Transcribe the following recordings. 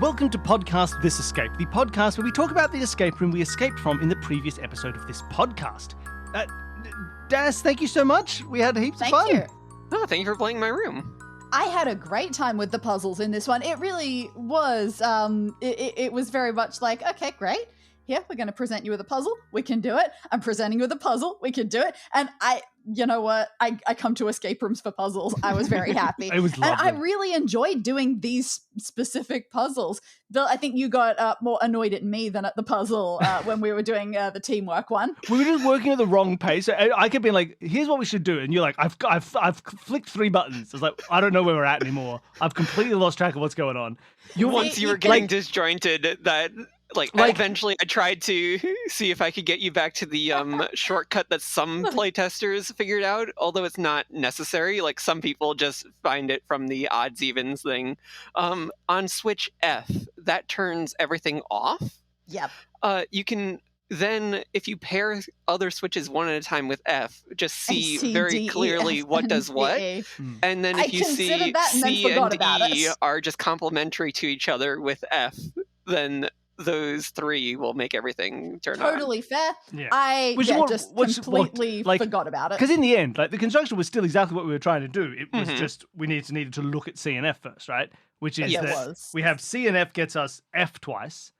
Welcome to Podcast This Escape, the podcast where we talk about the escape room we escaped from in the previous episode of this podcast. Daz, thank you so much. We had heaps of fun. Thank you. Oh, thank you for playing my room. I had a great time with the puzzles in this one. It really was, it was very much like, okay, great. Here, we're going to present you with a puzzle. We can do it. I'm presenting you with a puzzle. We can do it. And you know what? I come to escape rooms for puzzles. I was very happy. It was lovely. And I really enjoyed doing these specific puzzles. Bill, I think you got more annoyed at me than at the puzzle when we were doing the teamwork one. We were just working at the wrong pace. I kept being like, here's what we should do. And you're like, I've flicked 3 buttons. I was like, I don't know where we're at anymore. I've completely lost track of what's going on. Once you were getting disjointed, that... Like eventually I tried to see if I could get you back to the shortcut that some playtesters figured out, although it's not necessary. Like some people just find it from the odds evens thing. On switch F, that turns everything off. Yep. You can then, if you pair other switches one at a time with F, just see C, very D, E, clearly F, what and does what. A. And then if you see C and E are just complementary to each other with F, then those 3 will make everything turn on. Totally fair. Yeah. I just completely forgot about it. Because in the end, like the construction was still exactly what we were trying to do. It was just we needed to look at C and F first, right? Which is that we have C and F gets us F twice,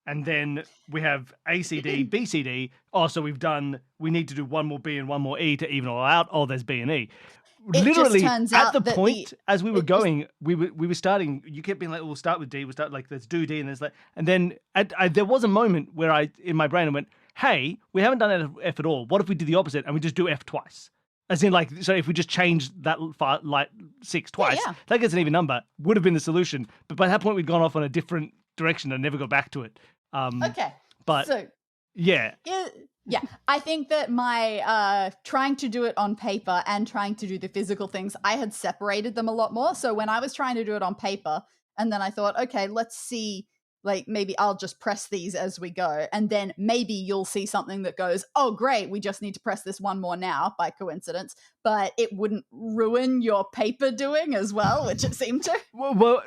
and then we have A, C, D, B, C, D. Oh, so we need to do 1 more B and 1 more E to even all out. Oh, there's B and E. Literally, at the point as we were going, we were starting. You kept being like, "We'll start with D. We'll start like let's do D," and there's like, and then there was a moment where in my brain I went, "Hey, we haven't done F at all. What if we did the opposite and we just do F twice?" As in, like, so if we just change that 6 twice, that gets an even number. Would have been the solution. But by that point, we'd gone off on a different direction and never got back to it. Okay, but so yeah. Yeah, I think that my trying to do it on paper and trying to do the physical things, I had separated them a lot more. So when I was trying to do it on paper, and then I thought, okay, let's see, like maybe I'll just press these as we go. And then maybe you'll see something that goes, oh, great, we just need to press this 1 more now by coincidence. But it wouldn't ruin your paper doing as well, which it seemed to. Well,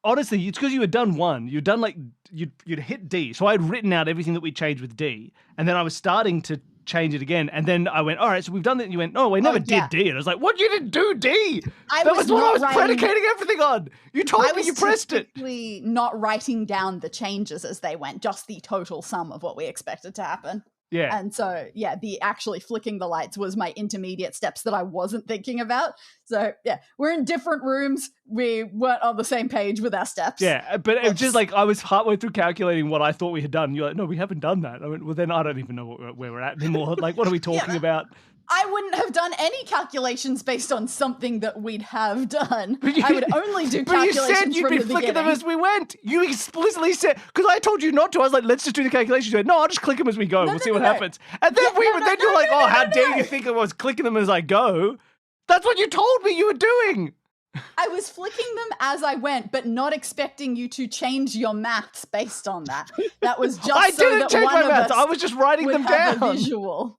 honestly, it's because you had done 1. You'd done like, you'd hit D. So I'd written out everything that we changed with D. And then I was starting to change it again. And then I went, all right, so we've done that. And you went, no, we never did D. And I was like, what? You didn't do D? That was what I was predicating everything on. You told me you pressed it. I was not writing down the changes as they went, just the total sum of what we expected to happen. Yeah. And so, yeah, the actually flicking the lights was my intermediate steps that I wasn't thinking about. So, yeah, we're in different rooms. We weren't on the same page with our steps. Yeah, but it was just like I was halfway through calculating what I thought we had done. You're like, no, we haven't done that. I went, well, then I don't even know where we're at anymore. Like, what are we talking about? I wouldn't have done any calculations based on something that we'd have done. I would only do calculations from the beginning. But you said you'd be flicking them as we went. You explicitly said, because I told you not to. I was like, let's just do the calculations. You went, no, I'll just click them as we go. We'll see what happens. And then you're like, oh, how dare you think I was clicking them as I go? That's what you told me you were doing. I was flicking them as I went, but not expecting you to change your maths based on that. That was just I so didn't that change one my of maths. us I was just writing them have down. A visual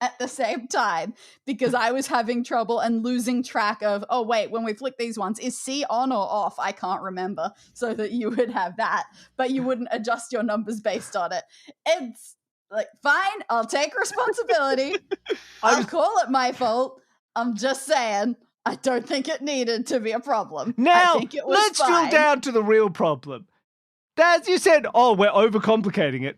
at the same time, because I was having trouble and losing track of, oh wait, when we flick these ones, is C on or off? I can't remember, so that you would have that, but you wouldn't adjust your numbers based on it. It's like, fine, I'll take responsibility. I'll call it my fault. I'm just saying, I don't think it needed to be a problem. Now, I think it was let's fine. drill down to the real problem. As you said, oh, we're overcomplicating it.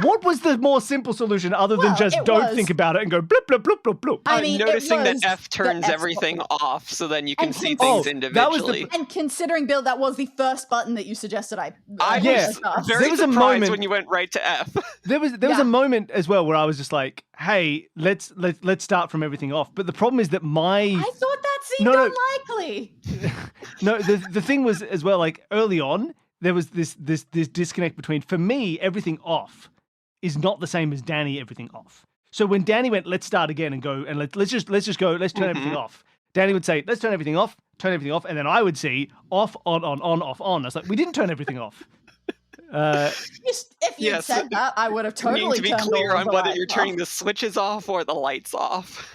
What was the more simple solution other than just don't think about it and go bloop, bloop, bloop, bloop, bloop? I mean, noticing that F turns everything off, so then you can see things individually. And considering, Bill, that was the first button that you suggested I was very surprised when you went right to F. There was a moment as well where I was just like, hey, let's start from everything off. But the problem is that I thought that seemed unlikely. No, the thing was as well, like early on, there was this disconnect between, for me, everything off is not the same as Danny everything off. So when Danny went, let's start again and go, and let's just go, let's turn everything off. Danny would say, let's turn everything off, and then I would see off, on, off, on. I was like, we didn't turn everything off. If you'd said that, I would have totally turned. You need to be clear on whether you're turning off. the switches off or the lights off.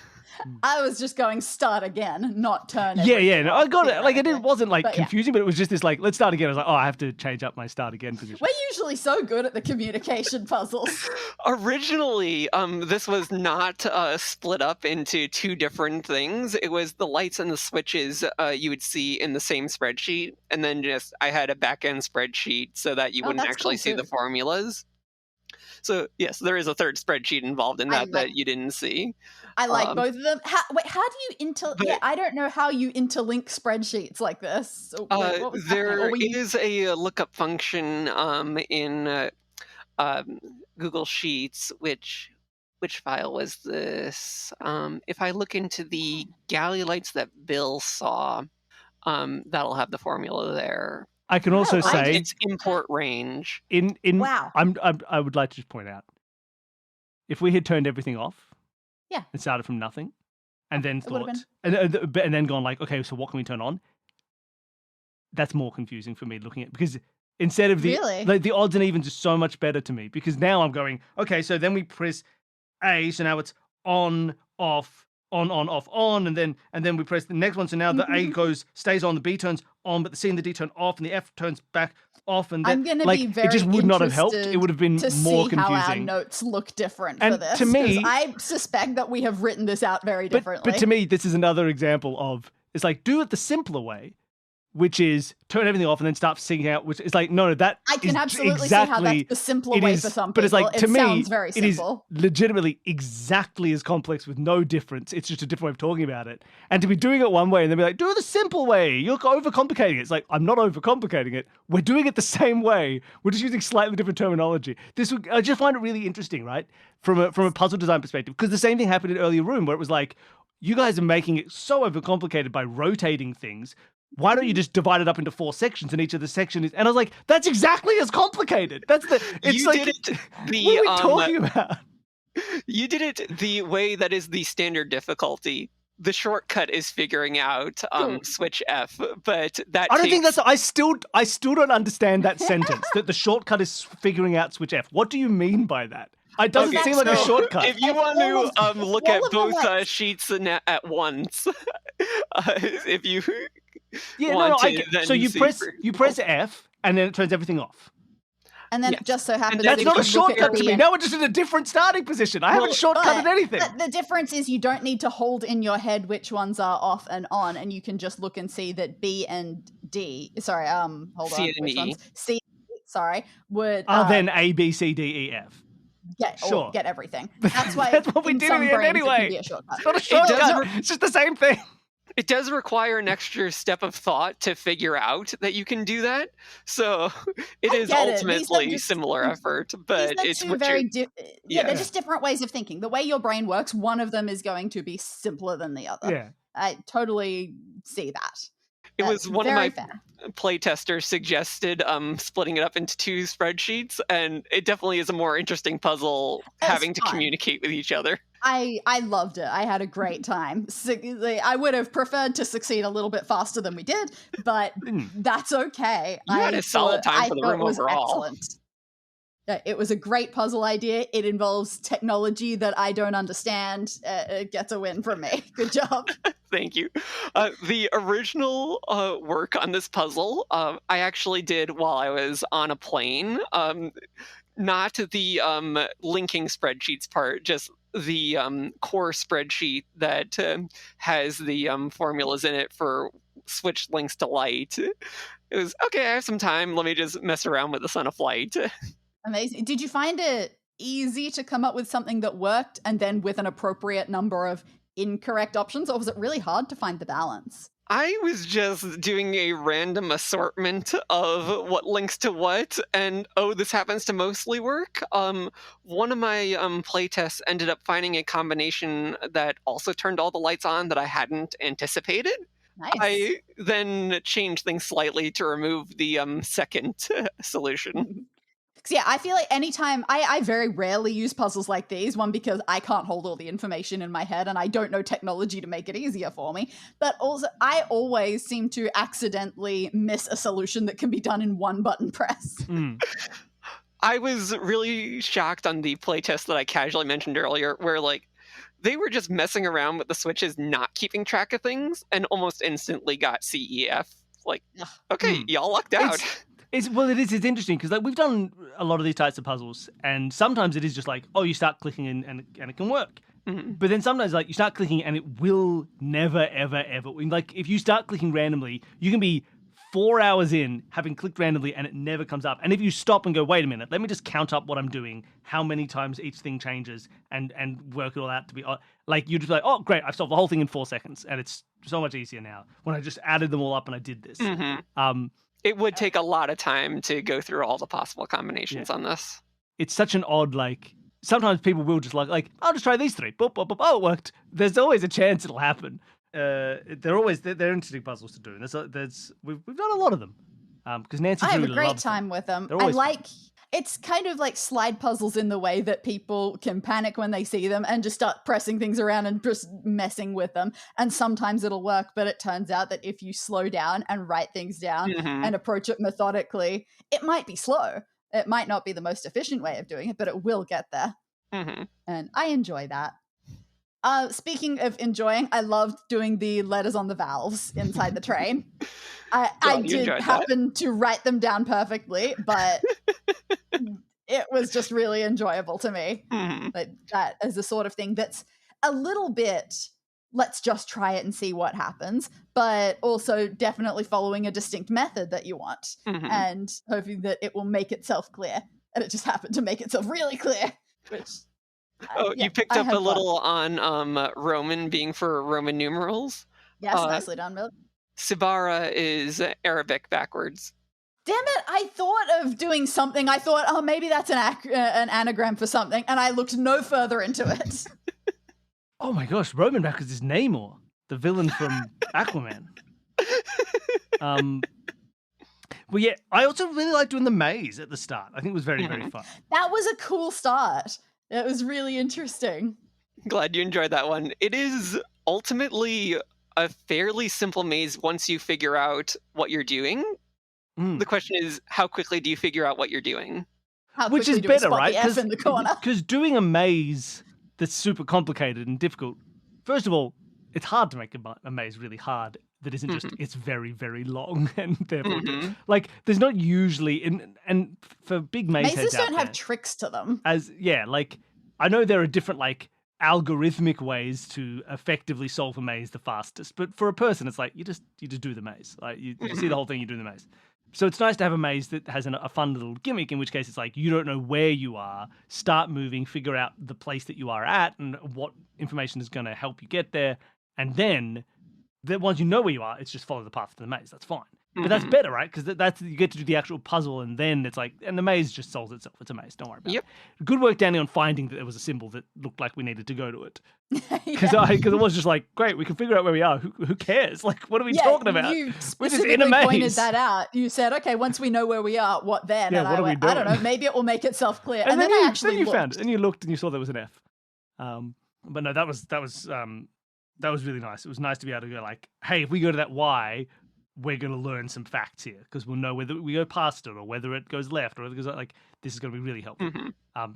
I was just going start again, not turn. Yeah. No, I got it. Like, it wasn't like But confusing, but it was just this like, let's start again. I was like, oh, I have to change up my start again position. We're usually so good at the communication puzzles. Originally, this was not split up into two different things. It was the lights and the switches you would see in the same spreadsheet, and then just I had a back-end spreadsheet so that you wouldn't actually see the formulas. So yes, there is a third spreadsheet involved in that you didn't see. I like both of them. How do you I don't know how you interlink spreadsheets like this. There is a lookup function in Google Sheets. Which file was this? If I look into the galley lights that Bill saw, that'll have the formula there. I can also say it's import range. Wow. I would like to just point out, if we had turned everything off, and started from nothing, and then thought, and then gone like, okay, so what can we turn on? That's more confusing for me looking at, because instead of the odds and evens are so much better to me, because now I'm going, okay, so then we press A, so now it's on, off, on, off, on, and then we press the next one. So now the A stays on, the B turns on, but the C and the D turn off, and the F turns back off, and then, I'm going to be very it just would not have helped. It would have been more confusing. How our notes look different and for this. To me, I suspect that we have written this out very differently. But to me, this is another example of, it's like, do it the simpler way, which is turn everything off and then start singing out, which is like, no, that I can absolutely exactly, see how that's the simpler way for some people. But it's like, to me, sounds very simple. It is legitimately exactly as complex with no difference. It's just a different way of talking about it. And to be doing it one way and then be like, do it the simple way. You're overcomplicating it. It's like, I'm not overcomplicating it. We're doing it the same way. We're just using slightly different terminology. I just find it really interesting, right? From a puzzle design perspective, because the same thing happened in Earlier Room where it was like, you guys are making it so overcomplicated by rotating things. Why don't you just divide it up into 4 sections, and each of the section is? And I was like, that's exactly as complicated. What are we talking about? You did it the way that is the standard difficulty. The shortcut is figuring out switch F, but that I don't think that's. I still don't understand that sentence. That the shortcut is figuring out switch F. What do you mean by that? It doesn't seem like a shortcut. If you want to look at both sheets at once, if you so you press F and then it turns everything off. And then it just so happens that's not a shortcut to me. Now we're just in a different starting position. I haven't shortcutted anything. The difference is you don't need to hold in your head which ones are off and on, and you can just look and see that B and D. Sorry, hold C on. And which E. ones? C. Sorry, would. Then A, B, C, D, E, F. Get everything. That's why. That's what we did in the end anyway. It's not a shortcut. It's just the same thing. It does require an extra step of thought to figure out that you can do that. So it is ultimately similar effort, but it's they're just different ways of thinking. The way your brain works, one of them is going to be simpler than the other. Yeah. I totally see that. It was one of my playtesters suggested splitting it up into 2 spreadsheets, and it definitely is a more interesting puzzle having to communicate with each other. I loved it. I had a great time. I would have preferred to succeed a little bit faster than we did, but that's okay. You had a solid time for the room overall. Excellent. It was a great puzzle idea. It involves technology that I don't understand. It gets a win from me. Good job. Thank you. The original work on this puzzle, I actually did while I was on a plane. Not the linking spreadsheets part, just the core spreadsheet that has the formulas in it for switch links to light. It was, okay, I have some time. Let me just mess around with this on a flight. Amazing. Did you find it easy to come up with something that worked and then with an appropriate number of incorrect options, or was it really hard to find the balance? I was just doing a random assortment of what links to what, and this happens to mostly work. One of my playtests ended up finding a combination that also turned all the lights on that I hadn't anticipated. Nice. I then changed things slightly to remove the second solution. Yeah, I feel like anytime I very rarely use puzzles like these, one because I can't hold all the information in my head and I don't know technology to make it easier for me, but also I always seem to accidentally miss a solution that can be done in one button press. I was really shocked on the playtest that I casually mentioned earlier, where like they were just messing around with the switches, not keeping track of things, and almost instantly got CEF. Like, okay, y'all lucked out. It's interesting because like we've done a lot of these types of puzzles, and sometimes it is just like, oh, you start clicking and it can work. But then sometimes like you start clicking and it will never, ever, ever. Like if you start clicking randomly, you can be 4 hours in having clicked randomly and it never comes up. And if you stop and go, wait a minute, let me just count up what I'm doing, how many times each thing changes, and work it all out to be like, you just be like, oh, great, I've solved the whole thing in 4 seconds. And it's so much easier now when I just added them all up and I did this. It would take a lot of time to go through all the possible combinations on this. It's such an odd, like, sometimes people will just like, I'll just try these 3. Boop, boop, boop. Oh, it worked. There's always a chance it'll happen. They're interesting puzzles to do. And we've done a lot of them. Because Nancy I have really a great time with them. It's kind of like slide puzzles in the way that people can panic when they see them and just start pressing things around and just messing with them. And sometimes it'll work, but it turns out that if you slow down and write things down and approach it methodically, it might be slow. It might not be the most efficient way of doing it, but it will get there. And I enjoy that. Speaking of enjoying, I loved doing the letters on the valves inside the train. I did happen to write them down perfectly, but it was just really enjoyable to me. Like, that is the sort of thing that's a little bit, let's just try it and see what happens, but also definitely following a distinct method that you want and hoping that it will make itself clear. And it just happened to make itself really clear, which... you picked up a little on Roman being for Roman numerals. Yes, nicely done, Bill. Sibara is Arabic backwards. Damn it, I thought of doing something. I thought, oh, maybe that's an anagram for something, and I looked no further into it. Oh my gosh, Roman backwards is Namor, the villain from Aquaman. Well, yeah, I also really liked doing the maze at the start. I think it was very, very fun. That was a cool start. It was really interesting. Glad you enjoyed that one. It is ultimately a fairly simple maze once you figure out what you're doing. The question is, how quickly do you figure out what you're doing? Which is better, right? Because doing a maze that's super complicated and difficult, first of all, it's hard to make a maze really hard that isn't just, it's very, very long. And therefore, like, there's not usually, and for big mazes don't have tricks to them. Like, I know there are different, like, algorithmic ways to effectively solve a maze the fastest, but for a person, it's like, you just do the maze. Like, you see the whole thing, you do the maze. So it's nice to have a maze that has a fun little gimmick, in which case it's like, you don't know where you are, start moving, figure out the place that you are at and what information is going to help you get there. And then once you know where you are, it's just follow the path to the maze. That's fine. But that's better, right? Because that's you get to do the actual puzzle, and then it's like, and the maze just solves itself. It's a maze. Don't worry about it. Good work, Danny, on finding that there was a symbol that looked like we needed to go to it. Because it was just like, great, we can figure out where we are. Who cares? Like, what are we talking about? You specifically pointed that out. You said, okay, once we know where we are, what then? Yeah, and what are we doing? I don't know, maybe it will make itself clear. And then I actually you found it, and you looked, and you saw there was an F. But no, that was really nice. It was nice to be able to go like, hey, if we go to that Y, we're going to learn some facts here because we'll know whether we go past it or whether it goes left or whether it goes like, this is going to be really helpful.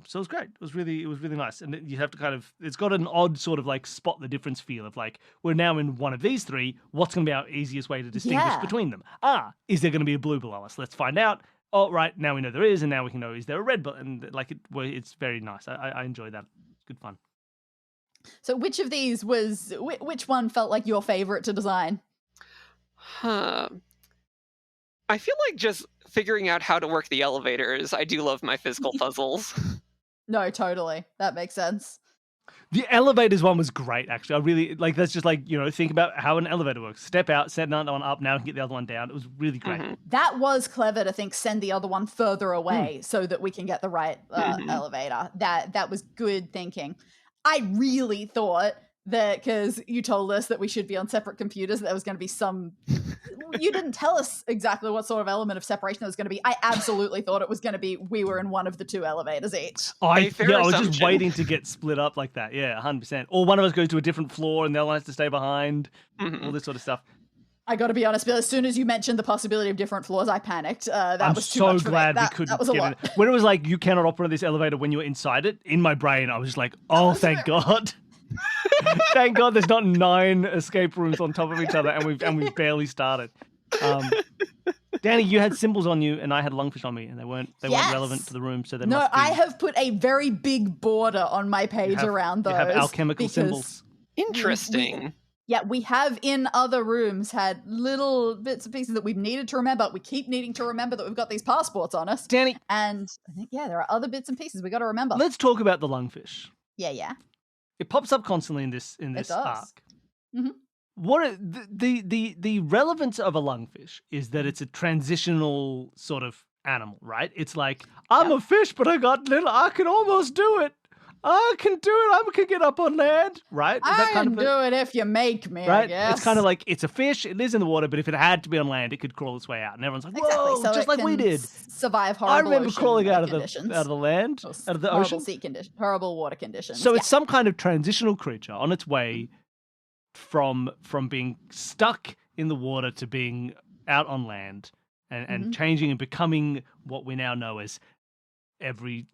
So it was great. It was really nice. And you have to it's got an odd sort of like spot the difference feel of like, we're now in one of these 3. What's going to be our easiest way to distinguish between them? Is there going to be a blue below us? Let's find out. Oh, right. Now we know there is. And now we can know, is there a red below? And like, it's very nice. I enjoyed that. Good fun. So which of these which one felt like your favorite to design? I feel like just figuring out how to work the elevators. I do love my physical puzzles. No, totally. That makes sense. The elevators one was great, actually. I really, like, that's just like, think about how an elevator works. Step out, set another one up, now we can get the other one down. It was really great. That was clever to think, send the other one further away so that we can get the right elevator. That was good thinking. I really thought that, because you told us that we should be on separate computers, that there was going to be some... You didn't tell us exactly what sort of element of separation there was going to be. I absolutely thought it was going to be we were in one of the 2 elevators each. I was just waiting to get split up like that. Yeah, 100%. Or one of us goes to a different floor and the other one has to stay behind. All this sort of stuff. I got to be honest, Bill, as soon as you mentioned the possibility of different floors, I panicked. I'm was too much for me. Glad we couldn't that was a get lot. it. When it was like, you cannot operate this elevator when you're inside it, in my brain, I was just like, oh, thank God. Thank God there's not 9 escape rooms on top of each other, and we've barely started. Danny, you had symbols on you, and I had lungfish on me, and they weren't relevant to the room. So I have put a very big border on my page around those. You have alchemical symbols. Interesting. We have in other rooms had little bits and pieces that we've needed to remember. We keep needing to remember that we've got these passports on us. Danny. And I think, there are other bits and pieces we got to remember. Let's talk about the lungfish. Yeah. It pops up constantly in this arc. Mm-hmm. What the relevance of a lungfish is that it's a transitional sort of animal, right? It's like, I'm a fish, but I can almost do it. I can do it. I can get up on land, right? I can do it if you make me, right? I guess. It's kind of like, it's a fish, it lives in the water, but if it had to be on land, it could crawl its way out. And everyone's like, whoa, so just like we did. Survive horrible I remember crawling out of the land, out of the horrible ocean. Sea conditions, horrible water conditions. So it's some kind of transitional creature on its way from being stuck in the water to being out on land and changing and becoming what we now know as every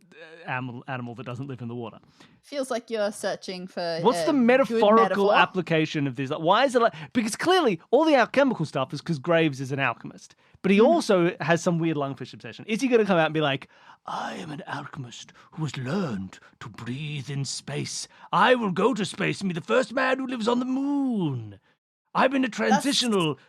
animal that doesn't live in the water. Feels like you're searching for what's the metaphorical application of this? Like, why is it like, because clearly all the alchemical stuff is because Graves is an alchemist, but he also has some weird lungfish obsession. Is he going to come out and be like, I am an alchemist who has learned to breathe in space. I will go to space and be the first man who lives on the moon. I'm in a transitional...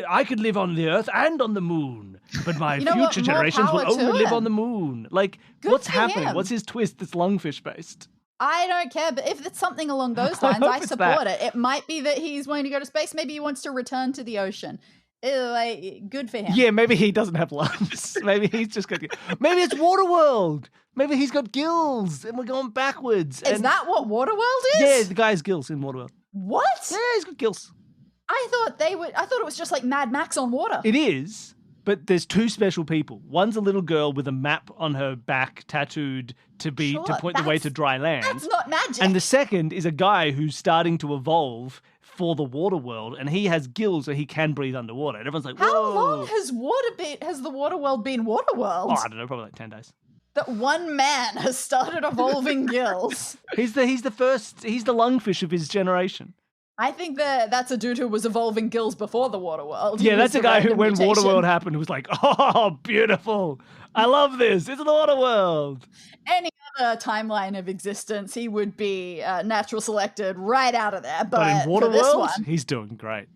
I could live on the Earth and on the moon, but my future generations will only live on the moon. Like, what's happening? What's his twist that's lungfish-based? I don't care, but if it's something along those lines, I support it. It might be that he's wanting to go to space. Maybe he wants to return to the ocean. Good for him. Yeah, maybe he doesn't have lungs. Maybe he's just got... Maybe it's Waterworld. Maybe he's got gills, and we're going backwards. Is that what Waterworld is? Yeah, the guy has gills in Waterworld. What? Yeah, he's got gills. I thought it was just like Mad Max on water. It is, but there's 2 special people. One's a little girl with a map on her back tattooed to point the way to dry land. That's not magic. And the second is a guy who's starting to evolve for the water world, and he has gills so he can breathe underwater. And everyone's like, whoa. How long has the water world been Waterworld? Oh, I don't know, probably like 10 days. That one man has started evolving gills. He's the lungfish of his generation. I think that's a dude who was evolving gills before the Waterworld. Yeah, that's a guy who, when Waterworld happened, was like, oh, beautiful. I love this. It's the Waterworld. Any other timeline of existence, he would be natural selected right out of there. But in Waterworld, he's doing great.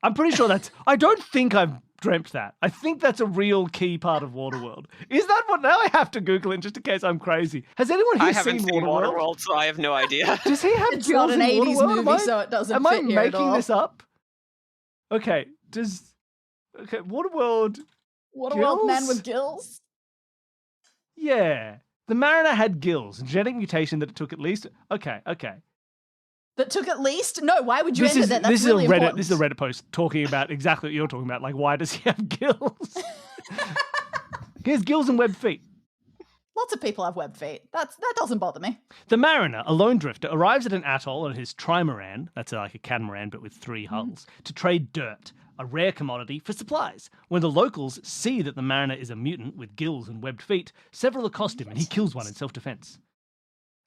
I'm pretty sure I don't think I've dreamt that. I think that's a real key part of Waterworld. Is that what? Now I have to Google it just in case I'm crazy. Has anyone here seen Waterworld? So I have no idea. Does he have It's not an 80s movie, so it doesn't fit here at all. Am I making this up? Okay, Waterworld gills? Man with gills? Yeah. The Mariner had gills, a genetic mutation that it took at least... Okay. That took at least? No, why would you enter that? That's really important. This is a Reddit post talking about exactly what you're talking about. Like, why does he have gills? He has gills and webbed feet. Lots of people have webbed feet. That doesn't bother me. The Mariner, a lone drifter, arrives at an atoll on his trimaran, that's like a catamaran but with 3 hulls, to trade dirt, a rare commodity, for supplies. When the locals see that the Mariner is a mutant with gills and webbed feet, several accost him and he kills one in self-defense.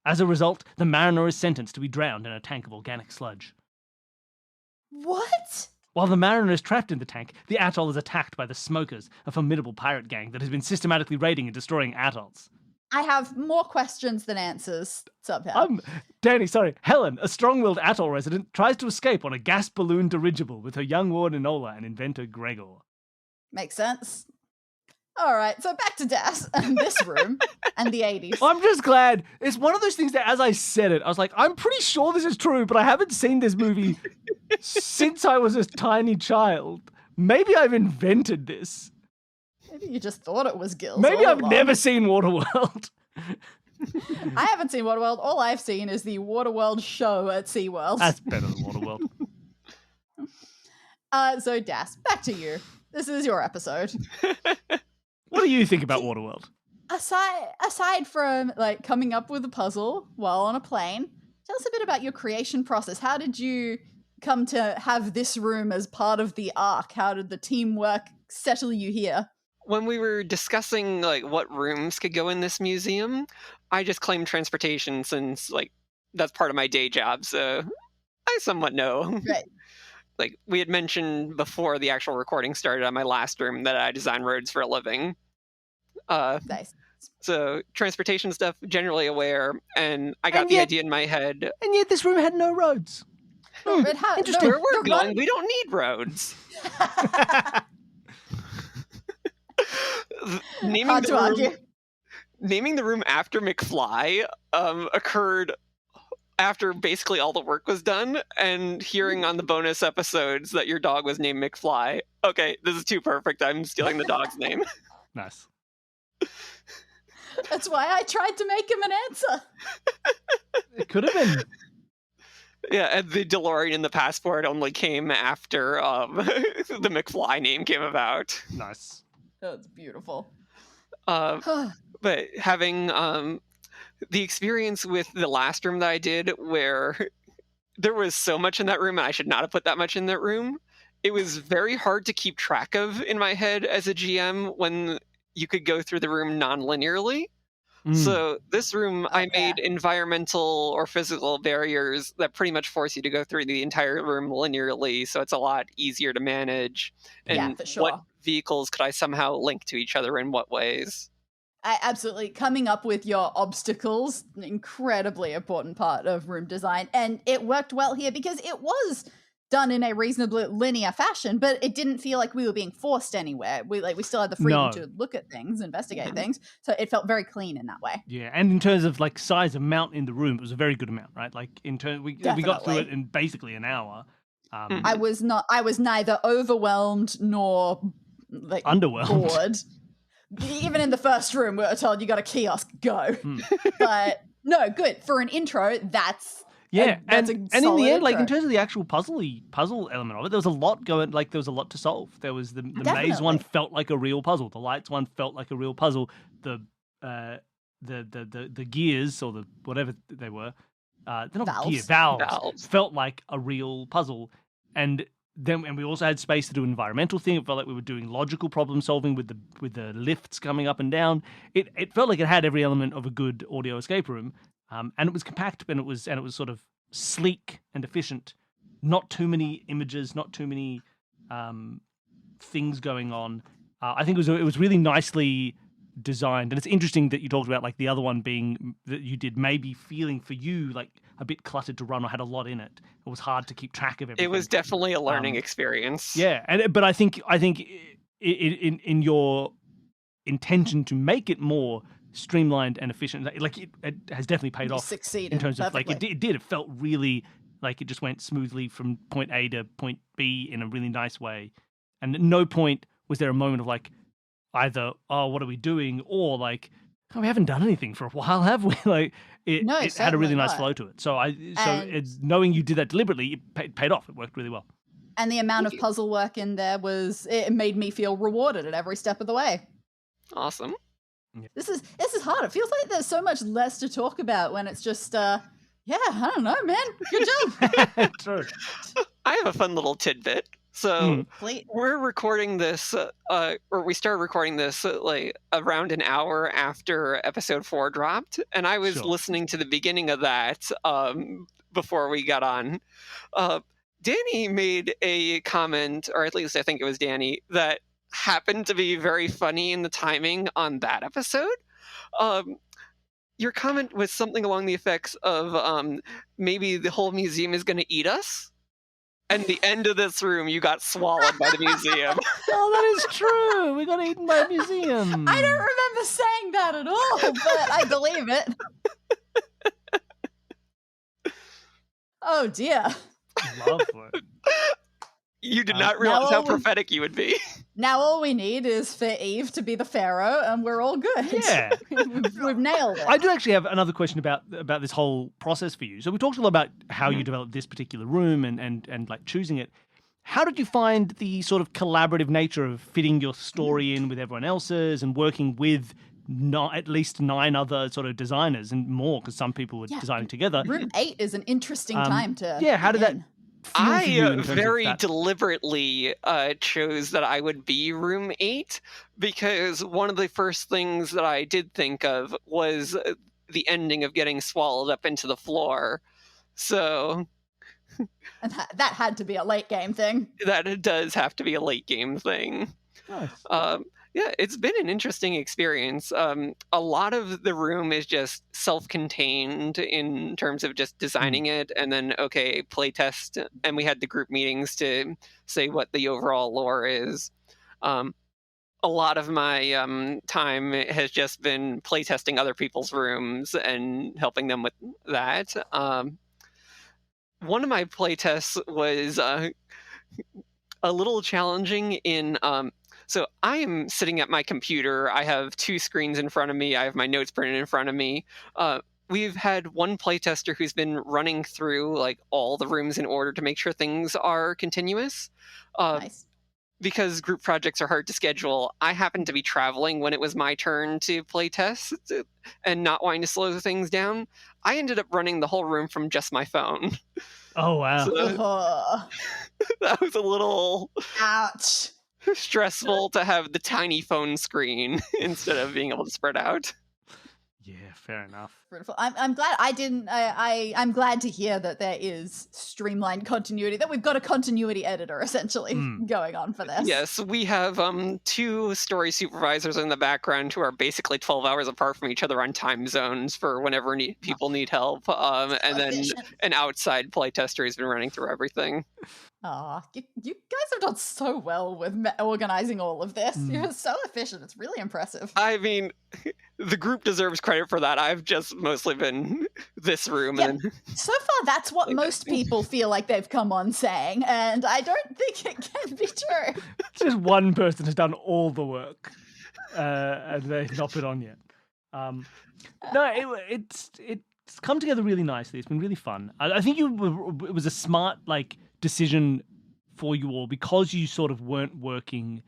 As a result, the Mariner is sentenced to be drowned in a tank of organic sludge. What? While the Mariner is trapped in the tank, the atoll is attacked by the Smokers, a formidable pirate gang that has been systematically raiding and destroying atolls. I have more questions than answers, somehow. Danny, sorry. Helen, a strong-willed atoll resident, tries to escape on a gas balloon dirigible with her young ward Enola and inventor Gregor. Makes sense. All right, so back to Das and this room and the 80s. I'm just glad. It's one of those things that as I said it, I was like, I'm pretty sure this is true, but I haven't seen this movie since I was a tiny child. Maybe I've invented this. Maybe you just thought it was gills. Maybe I've never seen Waterworld. I haven't seen Waterworld. All I've seen is the Waterworld show at SeaWorld. That's better than Waterworld. So Das, back to you. This is your episode. What do you think about Waterworld? Aside from like coming up with a puzzle while on a plane, tell us a bit about your creation process. How did you come to have this room as part of the arc? How did the teamwork settle you here? When we were discussing like what rooms could go in this museum, I just claimed transportation since like that's part of my day job, so I somewhat know. Right. Like, we had mentioned before the actual recording started on my last room that I design roads for a living. Nice. So transportation stuff, generally aware, and I got the idea in my head. And yet this room had no roads. Interesting. Where we're going, we don't need roads. Naming the room after McFly occurred after basically all the work was done, and hearing on the bonus episodes that your dog was named McFly. Okay, this is too perfect. I'm stealing the dog's name. Nice. That's why I tried to make him an answer. It could have been. Yeah, and the DeLorean in the passport only came after the McFly name came about. Nice. That's beautiful. But having the experience with the last room that I did, where there was so much in that room, and I should not have put that much in that room, it was very hard to keep track of in my head as a GM when you could go through the room non-linearly. So this room, I made environmental or physical barriers that pretty much force you to go through the entire room linearly, so it's a lot easier to manage. And for sure. What vehicles could I somehow link to each other in what ways? Absolutely. Coming up with your obstacles, an incredibly important part of room design. And it worked well here because it was done in a reasonably linear fashion, but it didn't feel like we were being forced anywhere. We still had the freedom to look at things, investigate things. So it felt very clean in that way. Yeah, and in terms of like size amount in the room, it was a very good amount, right? Like in terms, we got through it in basically an hour. I was neither overwhelmed nor like underwhelmed. Bored. Even in the first room, we were told you got a kiosk, go. But no, good for an intro. That's and in the end, intro. Like in terms of the actual puzzle element of it, there was a lot going. Like there was a lot to solve. There was the maze one felt like a real puzzle. The lights one felt like a real puzzle. The gears or the whatever they were, they're not valves felt like a real puzzle. And we also had space to do an environmental thing. It felt like we were doing logical problem solving with the lifts coming up and down. It felt like it had every element of a good audio escape room. And it was compact, and it was sort of sleek and efficient. Not too many images, not too many things going on. I think it was really nicely designed, and it's interesting that you talked about like the other one being that you did maybe feeling for you like a bit cluttered to run or had a lot in it. It was hard to keep track of everything. It was definitely a learning experience. Yeah, but I think in your intention to make it more streamlined and efficient, like it has definitely paid off. Succeeded in terms of perfectly. like it did. It felt really like it just went smoothly from point A to point B in a really nice way, and at no point was there a moment of like either what are we doing, or like we haven't done anything for a while, have we? Like it had a really nice flow to it. So knowing you did that deliberately, it paid off. It worked really well. And the amount of puzzle work in there it made me feel rewarded at every step of the way. Awesome. Yeah. This is hard. It feels like there's so much less to talk about when it's just I don't know, man. Good job. True. I have a fun little tidbit. So we're recording this, or we started recording this like around an hour after episode 4 dropped, and I was listening to the beginning of that before we got on. Danny made a comment, or at least I think it was Danny, that happened to be very funny in the timing on that episode. Your comment was something along the effects of maybe the whole museum is going to eat us. And the end of this room, you got swallowed by the museum. Oh, that is true. We got eaten by a museum. I don't remember saying that at all, but I believe it. Oh, dear. Lovely. You did not realize how prophetic you would be. Now all we need is for Eve to be the pharaoh, and we're all good. Yeah. We've nailed it. I do actually have another question about this whole process for you. So we talked a lot about how you developed this particular room and like choosing it. How did you find the sort of collaborative nature of fitting your story in with everyone else's and working with at least 9 other sort of designers and more, because some people were designing together? Room 8 is an interesting time to how did that I very deliberately chose that I would be room 8, because one of the first things that I did think of was the ending of getting swallowed up into the floor. So... And that had to be a late game thing. That does have to be a late game thing. Nice. Yeah, it's been an interesting experience. A lot of the room is just self-contained in terms of just designing it, and then, okay, playtest, and we had the group meetings to say what the overall lore is. A lot of my time has just been playtesting other people's rooms and helping them with that. One of my playtests was a little challenging in... So I am sitting at my computer. I have 2 screens in front of me. I have my notes printed in front of me. We've had one playtester who's been running through like all the rooms in order to make sure things are continuous. Nice. Because group projects are hard to schedule, I happened to be traveling when it was my turn to playtest and not wanting to slow things down. I ended up running the whole room from just my phone. Oh, wow. So that was a little... Ouch. Stressful to have the tiny phone screen instead of being able to spread out. Yeah, fair enough. Beautiful. I'm glad I didn't. I'm glad to hear that there is streamlined continuity. That we've got a continuity editor essentially going on for this. Yes, we have 2 story supervisors in the background who are basically 12 hours apart from each other on time zones for whenever people need help. And then an outside playtester who's been running through everything. Aw, you guys have done so well with organizing all of this. You're so efficient. It's really impressive. I mean, the group deserves credit for that. I've just mostly been this room. Yeah, and so far, that's what most people feel like they've come on saying, and I don't think it can be true. Just one person has done all the work, and they've not put on yet. No, it's come together really nicely. It's been really fun. I think it was a smart decision for you all because you sort of weren't working,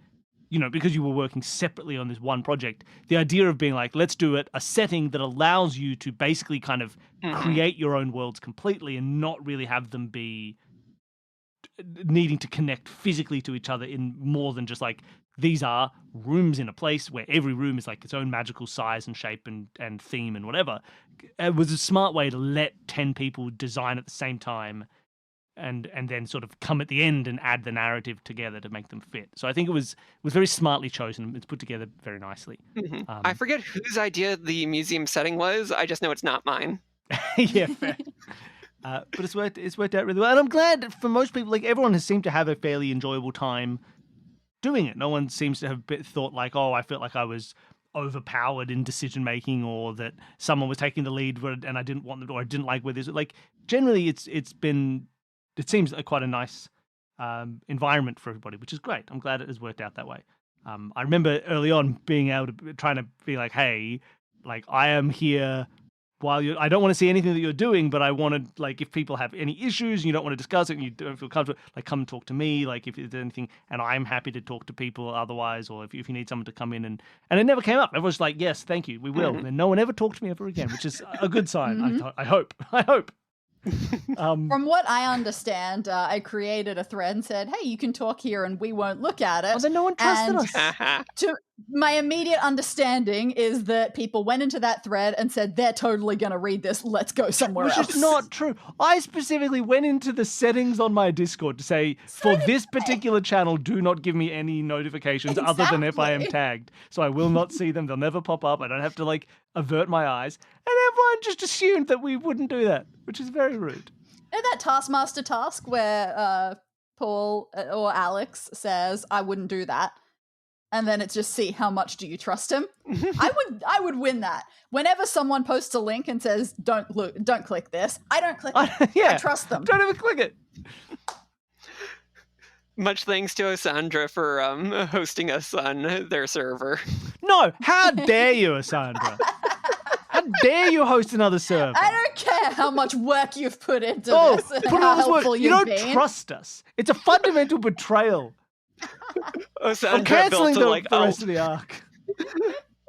because you were working separately on this one project. The idea of being like, let's do a setting that allows you to basically kind of create your own worlds completely and not really have them be needing to connect physically to each other in more than just like, these are rooms in a place where every room is like its own magical size and shape and theme and whatever. It was a smart way to let 10 people design at the same time and then sort of come at the end and add the narrative together to make them fit. So I think it was very smartly chosen. It's put together very nicely. I forget whose idea the museum setting was. I just know it's not mine. Yeah, fair. But it's worked out really well. And I'm glad for most people, everyone has seemed to have a fairly enjoyable time doing it. No one seems to have thought like, oh, I felt like I was overpowered in decision making, or that someone was taking the lead and I didn't want them, or I didn't like where this. Generally, it seems like quite a nice environment for everybody, which is great. I'm glad it has worked out that way. I remember early on being able to trying to be like, hey, I am here while I don't want to see anything that you're doing, but I want to, if people have any issues and you don't want to discuss it and you don't feel comfortable, come and talk to me, if there's anything, and I'm happy to talk to people otherwise, or if you need someone to come in and it never came up. Everyone's like, yes, thank you, we will. And no one ever talked to me ever again, which is a good sign. I hope. From what I understand, I created a thread and said, hey, you can talk here and we won't look at it. Oh, then no one trusted us. My immediate understanding is that people went into that thread and said, they're totally going to read this. Let's go somewhere else. Which is not true. I specifically went into the settings on my Discord to say, for this particular channel, do not give me any notifications other than if I am tagged. So I will not see them. They'll never pop up. I don't have to avert my eyes. And everyone just assumed that we wouldn't do that, which is very rude. You know that Taskmaster task where Paul or Alex says, I wouldn't do that. And then it's just see how much do you trust him. I would win that. Whenever someone posts a link and says, don't click this, I don't click it. I trust them. Don't even click it. Much thanks to Osandra for hosting us on their server. No, how dare you, Osandra? How dare you host another server? I don't care how much work you've put into this. Put all this work. You don't trust us. It's a fundamental betrayal. Osandra built the rest of the arc.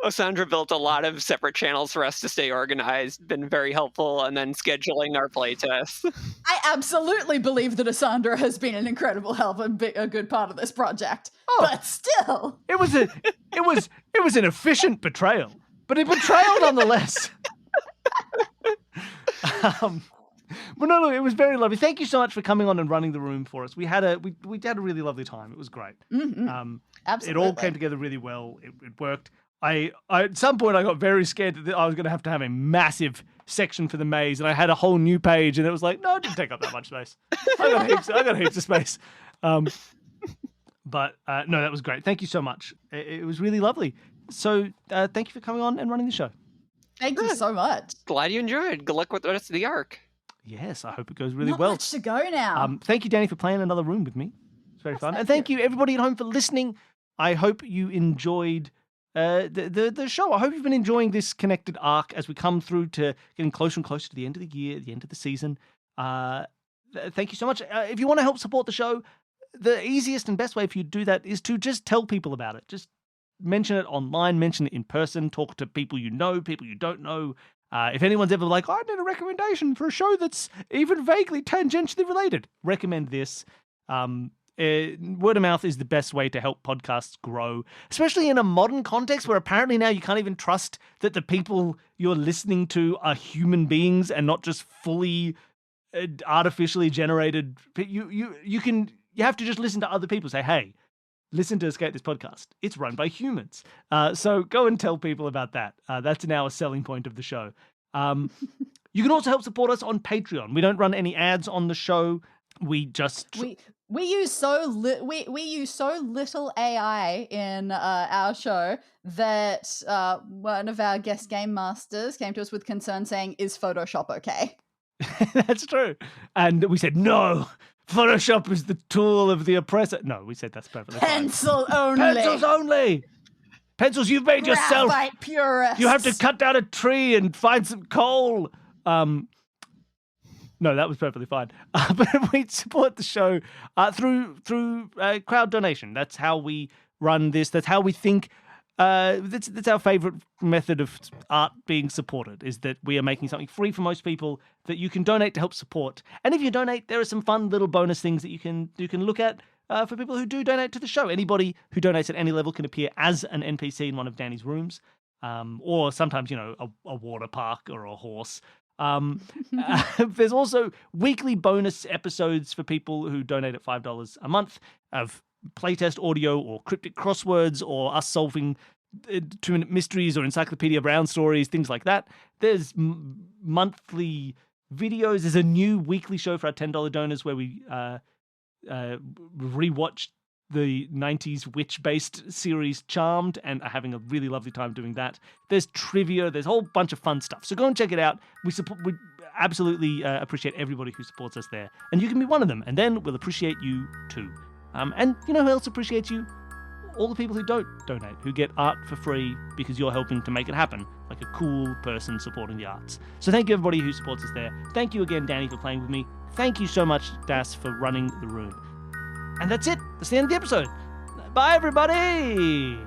Osandra built a lot of separate channels for us to stay organized, been very helpful, and then scheduling our playtests. I absolutely believe that Osandra has been an incredible help and a good part of this project. But still, it was an efficient betrayal, but a betrayal nonetheless. But no, look, it was very lovely. Thank you so much for coming on and running the room for us. We had a really lovely time. It was great. Mm-hmm. Absolutely. It all came together really well. It worked. I at some point I got very scared that I was going to have a massive section for the maze, and I had a whole new page, and it was like, no, it didn't take up that much space. I got heaps of space. But no, that was great. Thank you so much. It was really lovely. So thank you for coming on and running the show. Thank you so much. Glad you enjoyed. Good luck with the rest of the arc. Yes, I hope it goes really Not well. much to go now. Thank you, Danny, for playing another room with me. It's very fun. And thank you, everybody at home, for listening. I hope you enjoyed the show. I hope you've been enjoying this connected arc as we come through to getting closer and closer to the end of the year, the end of the season. Thank you so much. If you want to help support the show, the easiest and best way for you to do that is to just tell people about it. Just mention it online, mention it in person, talk to people you know, people you don't know. If anyone's ever like, I need a recommendation for a show that's even vaguely tangentially related, recommend this. Word of mouth is the best way to help podcasts grow, especially in a modern context where apparently now you can't even trust that the people you're listening to are human beings and not just fully artificially generated. You have to just listen to other people. Say, hey, listen to Escape This Podcast. It's run by humans. So go and tell people about that. That's now a selling point of the show. You can also help support us on Patreon. We don't run any ads on the show. We just we use so little AI in our show that one of our guest game masters came to us with concern saying, "Is Photoshop okay?" That's true, and we said no. Photoshop is the tool of the oppressor. No, we said that's perfectly fine. Pencil only. Pencils only. Pencils you've made yourself. Graphite purists. You have to cut down a tree and find some coal. No, that was perfectly fine. But we support the show through crowd donation. That's how we run this. That's how we think. That's our favorite method of art being supported, is that we are making something free for most people that you can donate to help support. And if you donate, there are some fun little bonus things that you can look at for people who do donate to the show. Anybody who donates at any level can appear as an NPC in one of Danny's rooms, or sometimes, a water park or a horse. There's also weekly bonus episodes for people who donate at $5 a month of playtest audio or cryptic crosswords or us solving 2-minute mysteries or Encyclopedia Brown stories, things like that. There's monthly videos. There's a new weekly show for our $10 donors where we rewatch the 90s witch-based series Charmed and are having a really lovely time doing that. There's trivia. There's a whole bunch of fun stuff. So go and check it out. We absolutely appreciate everybody who supports us there. And you can be one of them. And then we'll appreciate you too. And you know who else appreciates you? All the people who don't donate, who get art for free because you're helping to make it happen, like a cool person supporting the arts. So thank you, everybody who supports us there. Thank you again, Danny, for playing with me. Thank you so much, Das, for running the room. And that's it. That's the end of the episode. Bye, everybody!